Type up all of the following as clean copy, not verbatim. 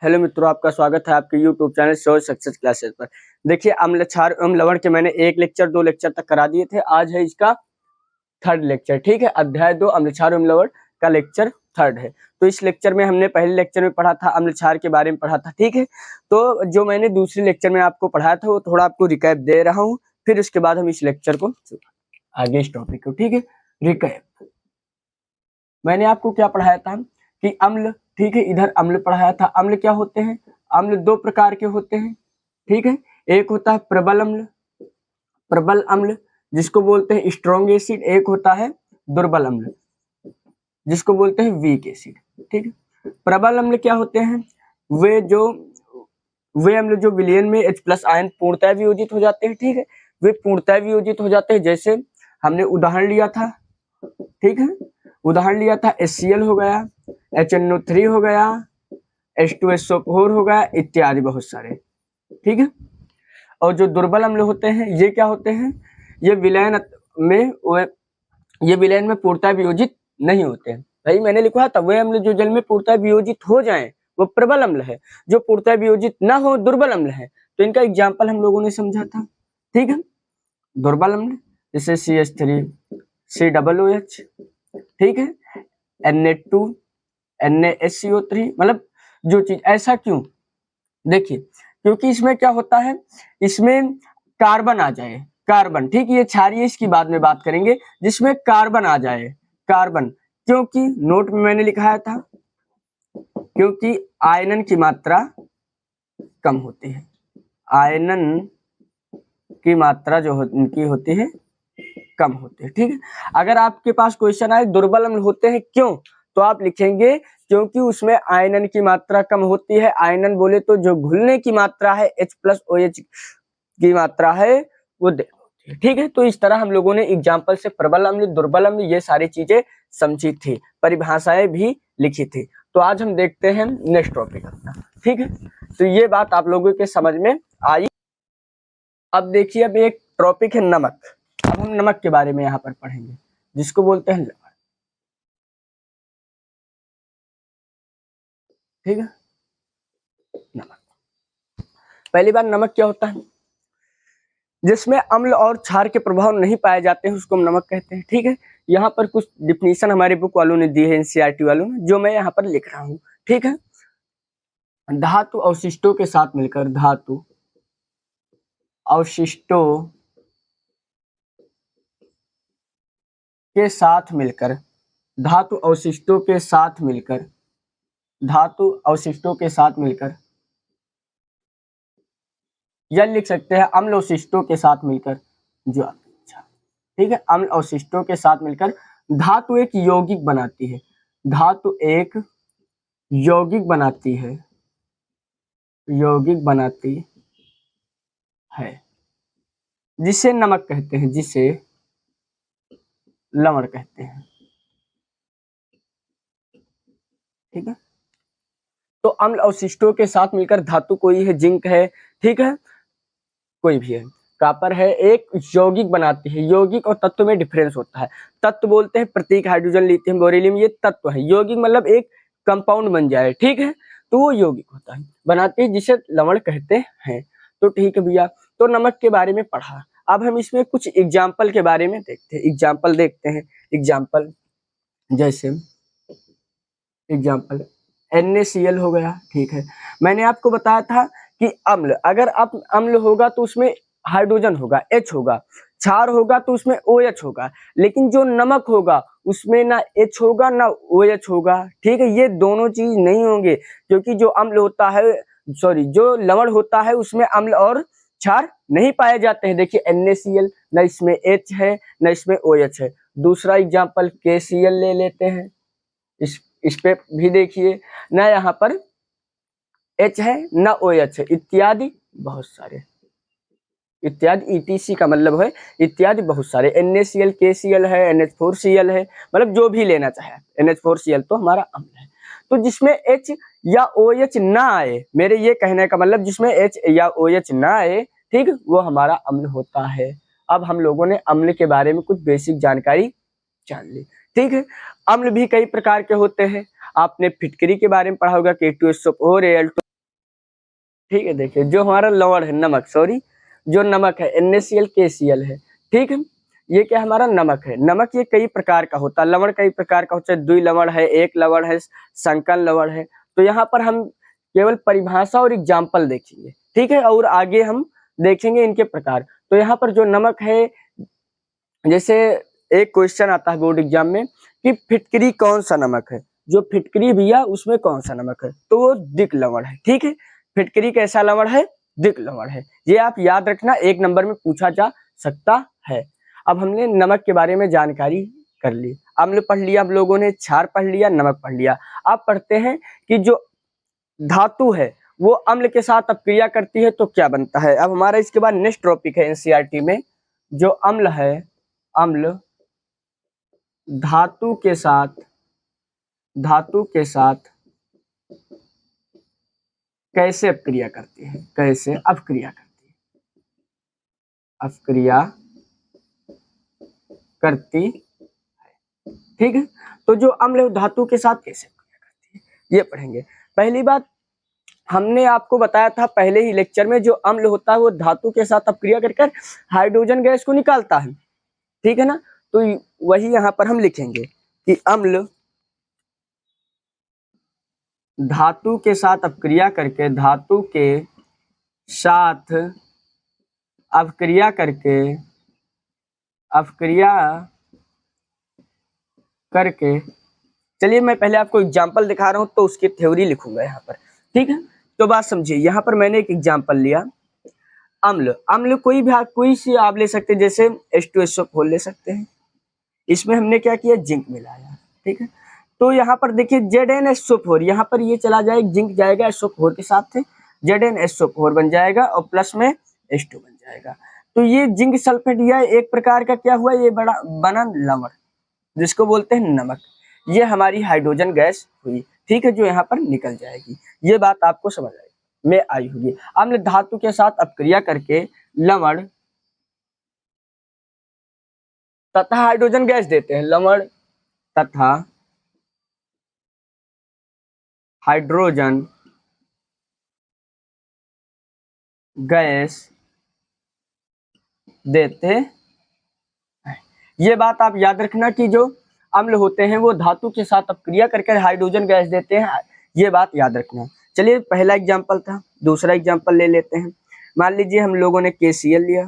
Hello मित्रों, आपका स्वागत है आपके यूट्यूब चैनल सोच सक्सेस क्लासेस पर। देखिए, अम्ल क्षार एवं लवण के मैंने 1 लेक्चर 2 लेक्चर तक करा दिए थे। आज है इसका 3rd लेक्चर। ठीक है, अध्याय 2 अम्ल क्षार एवं लवण का लेक्चर 3rd है। तो इस लेक्चर में हमने पहले लेक्चर में पढ़ा था, अम्ल क्षार के बारे में पढ़ा था। ठीक है, तो जो मैंने दूसरे लेक्चर में आपको पढ़ाया था वो थोड़ा आपको रिकैप दे रहा हूँ, फिर उसके बाद हम इस लेक्चर को आगे इस टॉपिक को। ठीक है, रिकैप। मैंने आपको क्या पढ़ाया था कि अम्ल, ठीक है, इधर अम्ल पढ़ाया था। अम्ल क्या होते हैं? अम्ल 2 प्रकार के होते हैं। ठीक है, एक होता है प्रबल अम्ल, प्रबल अम्ल जिसको बोलते हैं स्ट्रॉन्ग एसिड। एक होता है दुर्बल अम्ल जिसको बोलते हैं वीक एसिड। ठीक है, प्रबल अम्ल क्या होते हैं? वे अम्ल जो विलयन में H+ आयन पूर्णतः वियोजित हो जाते हैं। ठीक है, वे पूर्णतः वियोजित हो जाते हैं। जैसे हमने उदाहरण लिया था, ठीक है, उदाहरण लिया था HCl हो गया, HNO3 हो गया, H2SO4 हो गया, इत्यादि बहुत सारे। ठीक है, और जो दुर्बल अम्ल होते हैं ये क्या होते हैं? ये विलयन में पूर्णतः वियोजित नहीं होते हैं। भाई मैंने लिखा था वे अम्ल जो जल में पूर्णतः वियोजित हो जाएं वो प्रबल अम्ल है, जो पूर्णतः वियोजित ना हो दुर्बल अम्ल है। तो इनका एग्जाम्पल हम लोगों ने समझा था। ठीक है, दुर्बल अम्ल जैसे CH3 COOH, ठीक है, Na2 NaSCO3, मतलब जो चीज। ऐसा क्यों? देखिए, क्योंकि इसमें क्या होता है, इसमें कार्बन आ जाए, कार्बन। ठीक, ये क्षारीय इसकी बाद में बात करेंगे, जिसमें कार्बन आ जाए, कार्बन। क्योंकि नोट में मैंने लिखाया था, क्योंकि आयनन की मात्रा कम होती है। आयनन की मात्रा जो उनकी होती है कम होती है। ठीक है, अगर आपके पास क्वेश्चन आए दुर्बल अम्ल होते हैं क्यों, तो आप लिखेंगे क्योंकि उसमें आयनन की मात्रा कम होती है। आयनन बोले तो जो घुलने की मात्रा है H+OH की मात्रा है वो होती है। ठीक है, तो इस तरह हम लोगों ने एग्जाम्पल से प्रबल अम्ल, दुर्बल अम्ल, ये सारी चीजें समझी थी, परिभाषाएं भी लिखी थी। तो आज हम देखते हैं नेक्स्ट टॉपिक अपना। ठीक है, तो ये बात आप लोगों के समझ में आई। अब देखिए, अब एक टॉपिक है नमक। अब हम नमक के बारे में यहाँ पर पढ़ेंगे, जिसको बोलते हैं लवण। ठीक है, नमक। पहली बार नमक क्या होता है? जिसमें अम्ल और क्षार के प्रभाव नहीं पाए जाते हैं उसको हम नमक कहते हैं। ठीक है, यहाँ पर कुछ डिफिनीशन हमारे बुक वालों ने दी है, NCERT वालों ने, जो मैं यहाँ पर लिख रहा हूँ। ठीक है, धातु अवशिष्टों के साथ मिलकर, धातु अवशिष्टों के साथ मिलकर, धातु अवशिष्टों के साथ मिलकर, धातु अवशिष्टों के साथ मिलकर, या लिख सकते हैं अम्ल अवशिष्टों के साथ मिलकर जो। अच्छा, ठीक है, अम्ल अवशिष्टों के साथ मिलकर धातु एक यौगिक बनाती है। धातु एक यौगिक बनाती है, यौगिक बनाती है, जिसे नमक कहते हैं, जिसे लवण कहते हैं। ठीक है, तो अम्ल अवशिष्टों के साथ मिलकर धातु कोई है, जिंक है, ठीक है, कोई भी है, कॉपर है, एक यौगिक बनाती है। यौगिक और तत्व में डिफरेंस होता है। तत्व बोलते हैं प्रतीक, हाइड्रोजन, लिथियम, बेरिलियम, ये तत्व है। यौगिक मतलब एक कंपाउंड बन जाए। ठीक है, तो वो यौगिक होता है, बनाती है, जिसे लवण कहते हैं। तो ठीक है भैया, तो नमक के बारे में पढ़ा। अब हम इसमें कुछ एग्जाम्पल के बारे में देखते हैं। एग्जाम्पल देखते हैं। एग्जाम्पल जैसे एग्जाम्पल NaCl हो गया। ठीक है, मैंने आपको बताया था कि अम्ल, अगर अम्ल होगा तो उसमें हाइड्रोजन होगा, H होगा, क्षार होगा तो उसमें OH होगा, लेकिन जो नमक होगा उसमें ना H होगा ना OH होगा। ठीक है, ये दोनों चीज नहीं होंगे, क्योंकि जो अम्ल होता है, सॉरी, जो लवण होता है उसमें अम्ल और क्षार नहीं पाए जाते हैं। देखिए NaCl, ना इसमें H है ना इसमें OH है। दूसरा एग्जाम्पल KCl ले लेते हैं। इस पे भी देखिए, ना यहाँ पर H है ना OH है, इत्यादि बहुत सारे, इत्यादि ETC का मतलब है इत्यादि बहुत सारे। NaCl, KCl है, NH4Cl है, मतलब जो भी लेना चाहे। NH4Cl तो हमारा अम्ल है। तो जिसमें H या OH ना आए, मेरे ये कहने का मतलब जिसमें H या OH ना आए, ठीक, वो हमारा अम्ल होता है। अब हम लोगों ने अम्ल के बारे में कुछ बेसिक जानकारी जान ली। ठीक है, अम्ल भी कई प्रकार के होते हैं। आपने फिटकरी के बारे में पढ़ा होगा, K2SO4, Al2 ठीक है, देखिए जो हमारा लवण है, नमक, सॉरी, जो नमक है NaCl KCl है, ठीक है, ये क्या हमारा नमक है। नमक ये कई प्रकार का होता है, लवण कई प्रकार का होता है, द्वि लवण है, एक लवण है, संकर लवण है। तो यहाँ पर हम केवल परिभाषा और एग्जाम्पल देखेंगे, ठीक है, और आगे हम देखेंगे इनके प्रकार। तो यहाँ पर जो नमक है, जैसे एक क्वेश्चन आता है बोर्ड एग्जाम में कि फिटकरी कौन सा नमक है, जो फिटकरी भैया उसमें कौन सा नमक है, तो वो दिक लवण है, ठीक है। फिटकरी कैसा लवण है, दिक लवण है, ये आप याद रखना, 1 नंबर में पूछा जा सकता है। अब हमने नमक के बारे में जानकारी कर ली, अम्ल पढ़ लिया हम लोगों ने, क्षार पढ़ लिया, नमक पढ़ लिया। अब पढ़ते हैं कि जो धातु है वो अम्ल के साथ अपक्रिया करती है तो क्या बनता है। अब हमारा इसके बाद नेक्स्ट टॉपिक है एनसीईआरटी में, जो अम्ल है, अम्ल धातु के साथ कैसे अपक्रिया करती है, कैसे अपक्रिया करती है, अपक्रिया करती है, ठीक है। तो जो अम्ल धातु के साथ कैसे अपक्रिया करती है ये पढ़ेंगे। पहली बात, हमने आपको बताया था पहले ही लेक्चर में, जो अम्ल होता है वो धातु के साथ अपक्रिया कर हाइड्रोजन गैस को निकालता है, ठीक है ना। तो वही यहाँ पर हम लिखेंगे कि अम्ल धातु के साथ अपक्रिया करके, धातु के साथ अपक्रिया करके, अपक्रिया करके, चलिए मैं पहले आपको एग्जांपल दिखा रहा हूं तो उसकी थ्योरी लिखूंगा यहाँ पर, ठीक है। तो बात समझिए, यहाँ पर मैंने एक एग्जांपल लिया, अम्ल, अम्ल कोई भी कोई सी आप ले सकते हैं, जैसे H2SO4 ले सकते हैं, इसमें हमने क्या किया, जिंक मिलाया, ठीक है। तो यहाँ पर देखिए ZnSO4, यहाँ पर ये चला जाएगा, जिंक जाएगा SO4 के साथ, ZnSO4 बन जाएगा और प्लस में H2 बन जाएगा। तो ये जिंक सल्फेट यह एक प्रकार का क्या हुआ, ये बना लवण, जिसको बोलते हैं नमक। ये हमारी हाइड्रोजन गैस हुई, ठीक है, जो यहाँ पर निकल जाएगी। ये बात आपको समझ में आई होगी। अम्ल धातु के साथ अपक्रिया करके लवण तथा हाइड्रोजन गैस देते हैं, लवण तथा हाइड्रोजन गैस देते हैं। ये बात आप याद रखना कि जो अम्ल होते हैं वो धातु के साथ अपक्रिया करके हाइड्रोजन गैस देते हैं, ये बात याद रखना। चलिए पहला एग्जांपल था, दूसरा एग्जांपल ले लेते हैं। मान लीजिए हम लोगों ने KCl लिया,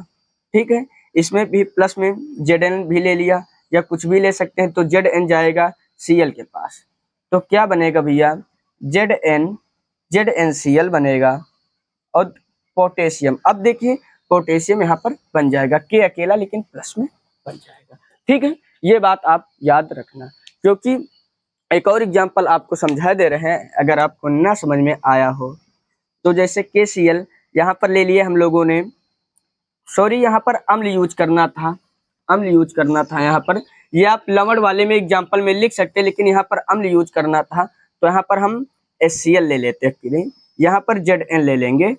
ठीक है, इसमें भी प्लस में Zn भी ले लिया, या कुछ भी ले सकते हैं, तो Zn जाएगा Cl के पास, तो क्या बनेगा भैया, ZnCl बनेगा। और पोटेशियम, अब देखिए पोटेशियम यहाँ पर बन जाएगा, K अकेला लेकिन प्लस में बन जाएगा, ठीक है। ये बात आप याद रखना, क्योंकि एक और एग्जांपल आपको समझा दे रहे हैं, अगर आपको ना समझ में आया हो तो। जैसे KCl यहाँ पर ले लिए हम लोगों ने, सॉरी यहाँ पर अम्ल यूज करना था, अम्ल यूज करना था यहाँ पर, ये आप लवण वाले में एग्जांपल में लिख सकते हैं, लेकिन यहाँ पर अम्ल यूज करना था, तो यहाँ पर हम HCl ले लेते हैं, यहाँ पर Zn ले लेंगे,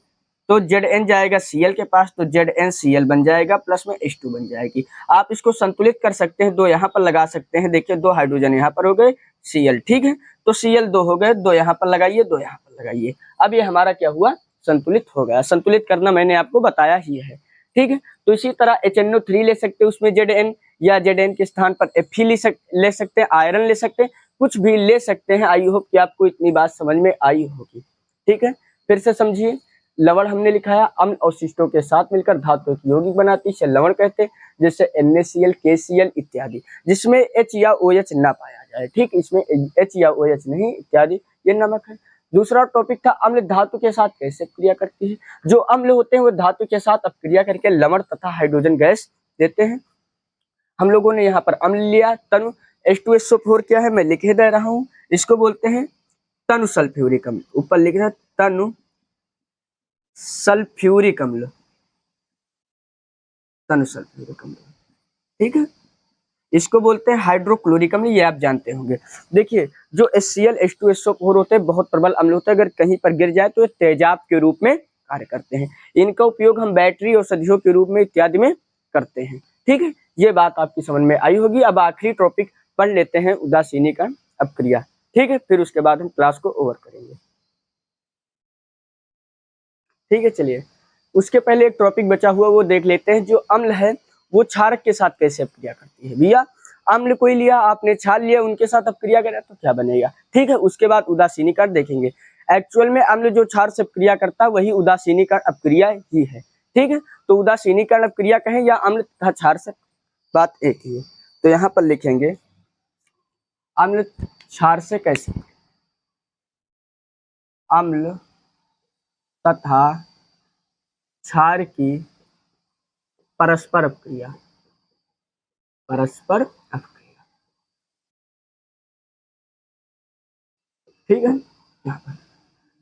तो Zn जाएगा Cl के पास, तो ZnCl बन जाएगा, प्लस में H2 बन जाएगी। आप इसको संतुलित कर सकते हैं, 2 यहाँ पर लगा सकते हैं, देखिए 2 हाइड्रोजन यहाँ पर हो गए, Cl, ठीक है, तो Cl 2 हो गए, 2 यहाँ पर लगाइए, 2 यहाँ पर लगाइए। अब ये हमारा क्या हुआ, संतुलित हो गया। संतुलित करना मैंने आपको बताया ही है, ठीक है। तो इसी तरह HNO3 ले सकते हैं, उसमें Zn या Zn के स्थान पर Fe ले सकते हैं, आयरन ले सकते हैं, कुछ भी ले सकते हैं। आई होप कि आपको इतनी बात समझ में आई होगी, ठीक है। फिर से समझिए, लवण हमने लिखा है, अम्ल अवशिष्टों के साथ मिलकर धातु की यौगिक बनाती है, इसे लवण कहते हैं, जैसे NaCl KCl इत्यादि, जिसमें H या OH ना पाया जाए, ठीक, इसमें H या OH नहीं इत्यादि, ये नमक है। दूसरा टॉपिक था अम्ल धातु के साथ कैसे अपक्रिया करती है। जो अम्ल होते हैं वो धातु के साथ अपक्रिया करके लवण तथा हाइड्रोजन गैस देते हैं। हम लोगों ने यहाँ पर अम्ल लिया, तनु H2SO4 क्या है, मैं लिखे दे रहा हूँ, इसको बोलते हैं तनु सल्फ्यूरिक अम्ल, ऊपर लिख रहा है तनु सल्फ्यूरिक अम्ल, तनु सल्फ्यूरिक अम्ल, ठीक है। इसको बोलते हैं हाइड्रोक्लोरिक अम्ल, ये आप जानते होंगे। देखिए जो HCl H2SO4 होते हैं बहुत प्रबल अम्ल होते हैं, अगर कहीं पर गिर जाए तो ये तेजाब के रूप में कार्य करते हैं। इनका उपयोग हम बैटरी औषधियों के रूप में इत्यादि में करते हैं, ठीक है। ये बात आपकी समझ में आई होगी। अब आखिरी टॉपिक पढ़ लेते हैं, उदासीनी का अपक्रिया, ठीक है, फिर उसके बाद हम क्लास को ओवर करेंगे। ठीक है, चलिए उसके पहले एक टॉपिक बचा हुआ वो देख लेते हैं। जो अम्ल है वो क्षारक के साथ कैसे अपक्रिया करती है। भैया अम्ल कोई लिया आपने, क्षार लिया, उनके साथ अपक्रिया करें तो क्या बनेगा। ठीक है, उसके बाद उदासीनीकरण देखेंगे। एक्चुअल में अम्ल जो क्षार से अपक्रिया करता है वही उदासीनीकरण अपक्रिया ही है। ठीक है, तो उदासीनीकरण अपक्रिया कहें या अम्ल तथा क्षार से, बात एक ही है। तो यहाँ पर लिखेंगे अम्ल क्षार से कैसे, अम्ल तथा क्षार की परस्पर अपक्रिया, परस्पर अपक्रिया। ठीक है, यहाँ पर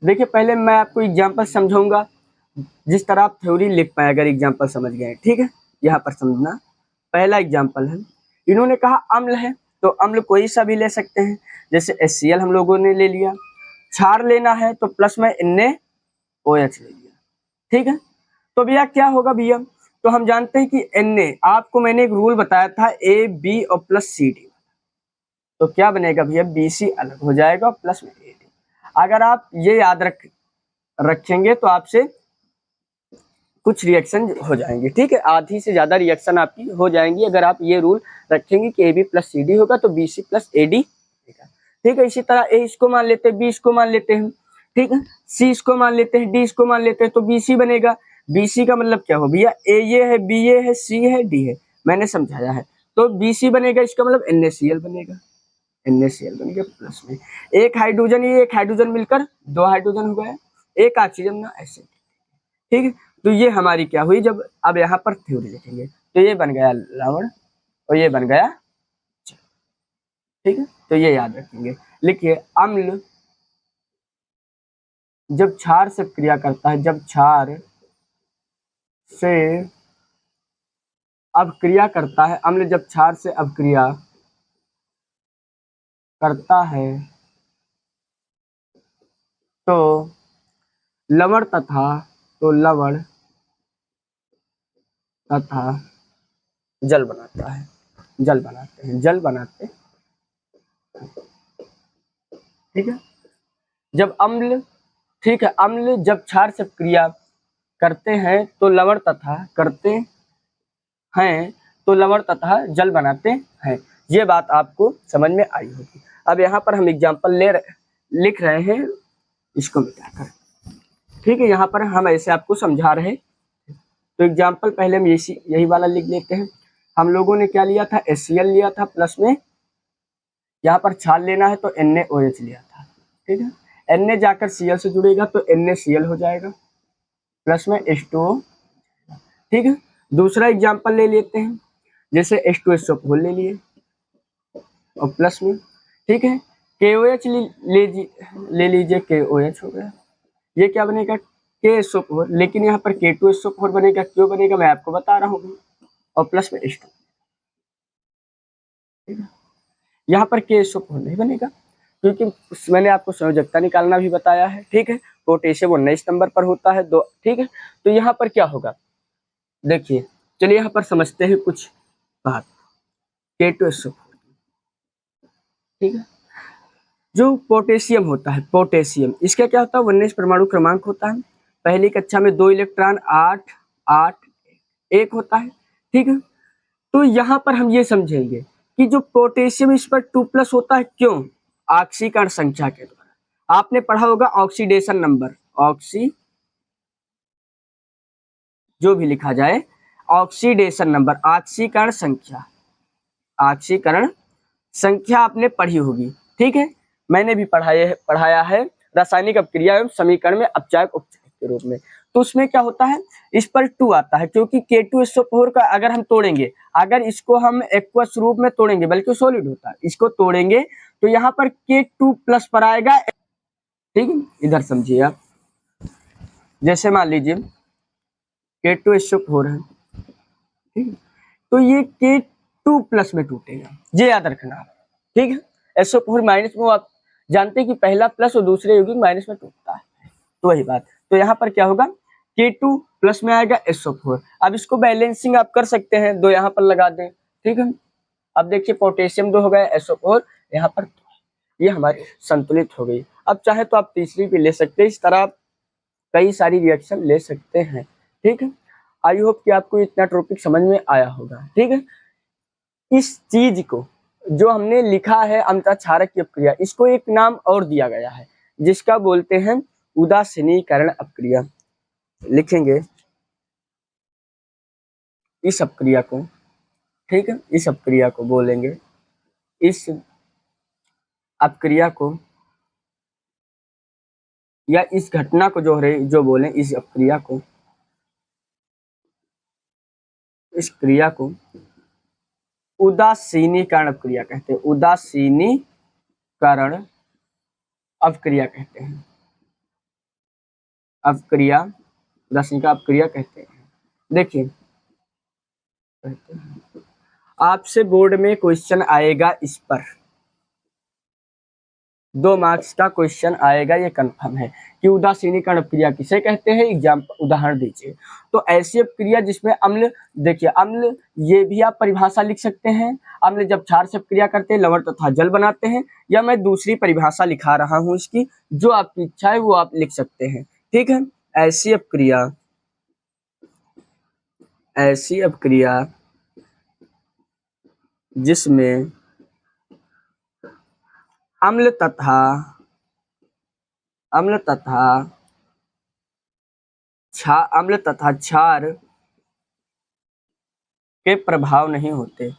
देखिए पहले मैं आपको एग्जांपल समझाऊंगा, जिस तरह आप थ्योरी लिख पाए अगर एग्जांपल समझ गए। ठीक है, यहाँ पर समझना। पहला एग्जांपल है, इन्होंने कहा अम्ल है तो अम्ल कोई सा भी ले सकते हैं, जैसे HCl हम लोगों ने ले लिया। क्षार लेना है तो प्लस में NaOH ले लिया। ठीक है, तो भैया क्या होगा भैया, तो हम जानते हैं कि Na, आपको मैंने एक रूल बताया था AB और प्लस CD, तो क्या बनेगा भैया BC अलग हो जाएगा प्लस में AD। अगर आप ये याद रखेंगे तो आपसे कुछ रिएक्शन हो जाएंगे। ठीक है, आधी से ज्यादा रिएक्शन आपकी हो जाएंगी अगर आप ये रूल रखेंगे कि AB प्लस CD होगा तो BC प्लस AD। ठीक है, इसी तरह A इसको मान लेते हैं, B इसको मान लेते हैं, ठीक है, C इसको मान लेते हैं, D इसको मान लेते हैं, तो BC बनेगा। BC का मतलब क्या हो भैया, A ये है, B ये है, C है, D है, मैंने समझाया है। तो BC बनेगा, इसका मतलब NaCl बनेगा, NaCl बन गया प्लस में एक हाइड्रोजन, ये एक हाइड्रोजन मिलकर दो हाइड्रोजन हो गया, एक ऑक्सीजन ना, ऐसे। ठीक है, तो ये हमारी क्या हुई, जब अब यहाँ पर थ्योरी लिखेंगे तो ये बन गया लवण और ये बन गया। ठीक है, तो ये याद रखेंगे। लिखिए अम्ल जब क्षार से क्रिया करता है, जब क्षार से अपक्रिया करता है, अम्ल जब क्षार से अपक्रिया करता है तो लवण तथा, तो लवण तथा जल बनाता है, जल बनाते हैं, जल बनाते। ठीक है, जब अम्ल, ठीक है, अम्ल जब क्षार से क्रिया करते हैं तो लवण तथा, करते हैं तो लवण तथा जल बनाते हैं। ये बात आपको समझ में आई होगी। अब यहाँ पर हम एग्जाम्पल लिख रहे हैं, इसको मिटाकर। ठीक है, यहाँ पर हम ऐसे आपको समझा रहे हैं, तो एग्जाम्पल पहले हम यही वाला लिख लेते हैं। हम लोगों ने क्या लिया था, HCl लिया था, प्लस में यहाँ पर क्षार लेना है तो NaOH लिया था। ठीक है, Na जाकर Cl से जुड़ेगा तो NaCl हो जाएगा प्लस में H2O। ठीक है, दूसरा एग्जाम्पल ले लेते हैं, जैसे H2SO4 ले लिए और प्लस में, ठीक है, KOH ले लीजिए, KOH हो गया। ये क्या बनेगा, KSO4, लेकिन यहाँ पर K2SO4 बनेगा, क्यों बनेगा मैं आपको बता रहा हूँ, और प्लस में H2। ठीक है, यहाँ पर KSO4 नहीं बनेगा क्योंकि मैंने आपको संयोजकता निकालना भी बताया है। ठीक है, पोटेशियम 19 नंबर पर होता है दो। ठीक है, तो यहाँ पर क्या होगा, देखिए चलिए यहाँ पर समझते हैं कुछ बात। K2SO4, ठीक है, जो पोटेशियम होता है, पोटेशियम, इसका क्या होता है, 19 परमाणु क्रमांक होता है। पहली कक्षा में 2 इलेक्ट्रॉन 8 8 1 होता है। ठीक है, तो यहाँ पर हम ये समझेंगे कि जो पोटेशियम इस पर 2+ होता है, क्यों, ऑक्सीकरण संख्या के द्वारा। आपने पढ़ा होगा ऑक्सीडेशन नंबर, ऑक्सी जो भी लिखा जाए, ऑक्सीडेशन नंबर, ऑक्सीकरण संख्या, ऑक्सीकरण संख्या आपने पढ़ी होगी। ठीक है, मैंने भी पढ़ाया है रासायनिक अपक्रिया एवं समीकरण में अपचायक उपचायक के रूप में। तो उसमें क्या होता है, इस पर 2 आता है क्योंकि K2SO4 का अगर हम तोड़ेंगे, अगर इसको हम एक्वस रूप में तोड़ेंगे, बल्कि सॉलिड होता है, इसको तोड़ेंगे तो यहाँ पर K2+ पर आएगा। ठीक है, इधर समझिए आप, जैसे मान लीजिए K2SO4 है, ठीक है, तो ये K2+ में टूटेगा, ये याद रखना। ठीक है, SO4 माइनस में, आप जानते हैं कि पहला प्लस और दूसरे यौगिक माइनस में टूटता है, तो वही बात। तो यहाँ पर क्या होगा, K2+ में आएगा SO4। अब इसको बैलेंसिंग आप कर सकते हैं, 2 यहाँ पर लगा दें। ठीक है, अब देखिए पोटेशियम 2 हो गया, SO4 यहाँ पर, ये हमारी संतुलित हो गई। अब चाहे तो आप तीसरी भी ले सकते हैं, इस तरह कई सारी रिएक्शन ले सकते हैं। ठीक है, आई होप कि आपको इतना टॉपिक समझ में आया होगा। ठीक है, इस चीज को जो हमने लिखा है अम्लता क्षारक की अपक्रिया, इसको एक नाम और दिया गया है जिसका बोलते हैं उदासीनीकरण अपक्रिया। लिखेंगे इस अपक्रिया को, ठीक है, इस अपक्रिया को बोलेंगे, इस अपक्रिया को या इस घटना को जो बोले, इस अपक्रिया को, इस क्रिया को उदासीनीकरण अपक्रिया कहते हैं। उदासीनीकरण अपक्रिया कहते हैं। अपक्रिया, उदासीनीकरण अपक्रिया कहते हैं। देखिए, आपसे बोर्ड में क्वेश्चन आएगा इस पर, 2 मार्क्स का क्वेश्चन आएगा, ये कंफर्म है कि उदासीनीकरण अपक्रिया किसे कहते हैं, एग्जाम्पल उदाहरण दीजिए। तो ऐसी अपक्रिया जिसमें अम्ल, देखिए अम्ल, ये भी आप परिभाषा लिख सकते हैं, अम्ल जब क्षार से अपक्रिया करते हैं लवण तथा जल बनाते हैं, या मैं दूसरी परिभाषा लिखा रहा हूं इसकी, जो आपकी इच्छा है वो आप लिख सकते हैं। ठीक है, ऐसी अपक्रिया, ऐसी अपक्रिया जिसमें अम्ल तथा क्षार के प्रभाव नहीं होते,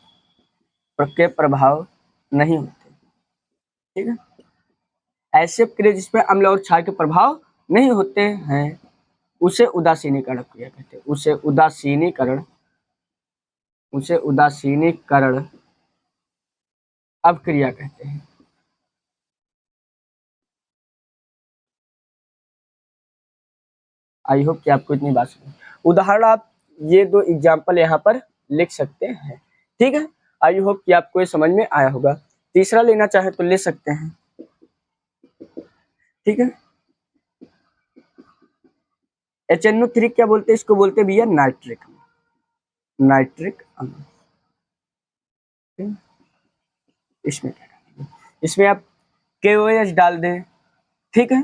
ठीक है, ऐसे अपक्रिया जिसमें अम्ल और क्षार के प्रभाव नहीं होते हैं उसे उदासीनीकरण अपक्रिया कहते हैं। उसे उदासीनीकरण अपक्रिया कहते हैं। आई होप कि आपको इतनी बात समझ। उदाहरण आप ये 2 एग्जाम्पल यहाँ पर लिख सकते हैं। ठीक है, आई होप कि आपको ये समझ में आया होगा। तीसरा लेना चाहे तो ले सकते हैं। ठीक है, HNO3 क्या बोलते हैं, इसको बोलते हैं भैया नाइट्रिक अम्ल। इसमें क्या डालेंगे, इसमें आप KOH डाल दें, ठीक है,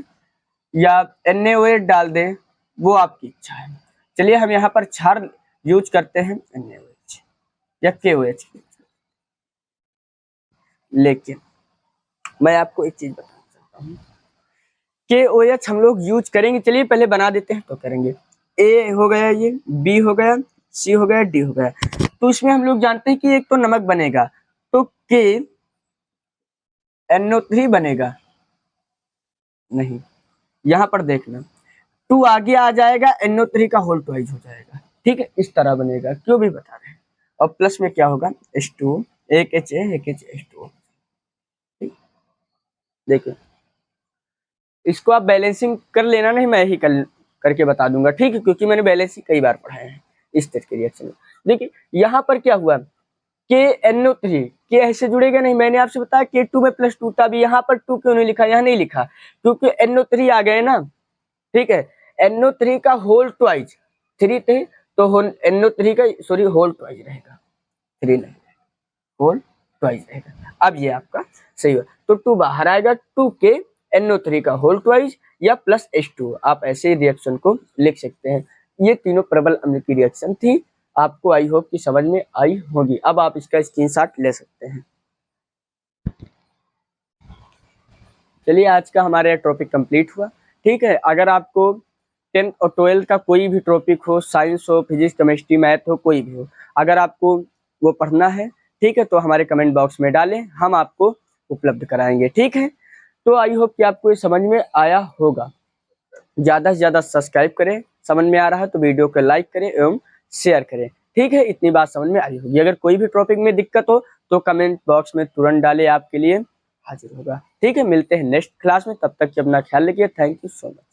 या NaOH डाल दें, वो आपकी इच्छा है। चलिए हम यहाँ पर क्षार यूज करते हैं NaOH या KOH, लेकिन मैं आपको एक चीज बताना चाहता हूँ, KOH हम लोग यूज करेंगे, चलिए पहले बना देते हैं तो करेंगे। A हो गया, ये B हो गया, C हो गया, D हो गया। तो इसमें हम लोग जानते हैं कि एक तो नमक बनेगा, तो KNO3 बनेगा नहीं, यहाँ पर देखना 2 आगे आ जाएगा, NO3 का होल ट्वाइस हो जाएगा। ठीक है, इस तरह बनेगा, क्यों भी बता रहे हैं। और प्लस में क्या होगा, H2, एक H2। ठीक, देखिए इसको आप बैलेंसिंग कर लेना, नहीं मैं ही करके बता दूंगा, ठीक है, क्योंकि मैंने बैलेंसिंग कई बार पढ़ाया है इस तरह के रिएक्शन में। देखिए यहाँ पर क्या हुआ, KNO3 के ऐसे जुड़ेगा नहीं, मैंने आपसे बताया K2 में +2 था, अभी यहाँ पर 2 क्यों नहीं लिखा, यहाँ नहीं लिखा क्योंकि NO3 आ गए ना। ठीक है, NO3 का होल ट्वाइस 3 थे, तो NO3 का सॉरी होल ट्वाइस रहेगा, 3 नहीं, होल ट्वाइस रहेगा। अब ये आपका सही हुआ, तो 2 बाहर आएगा, 2K NO3 का होल ट्वाइस या प्लस H2, आप ऐसे रिएक्शन को लिख सकते हैं। ये तीनों प्रबल अम्ल की रिएक्शन थी, आपको आई होप कि समझ में आई होगी। अब आप इसका स्क्रीनशॉट ले सकते हैं। चलिए आज का हमारा टॉपिक कंप्लीट हुआ। ठीक है, अगर आपको 10th और 12th का कोई भी टॉपिक हो, साइंस हो, फिजिक्स, केमिस्ट्री, मैथ हो, कोई भी हो, अगर आपको वो पढ़ना है, ठीक है, तो हमारे कमेंट बॉक्स में डालें, हम आपको उपलब्ध कराएंगे। ठीक है, तो आई होप कि आपको ये समझ में आया होगा। ज़्यादा से ज़्यादा सब्सक्राइब करें, समझ में आ रहा है तो वीडियो को लाइक करें एवं शेयर करें। ठीक है, इतनी बात समझ में आई होगी। अगर कोई भी टॉपिक में दिक्कत हो तो कमेंट बॉक्स में तुरंत डालें, आपके लिए हाजिर होगा। ठीक है, मिलते हैं नेक्स्ट क्लास में, तब तक कि अपना ख्याल रखिए। Thank you so much.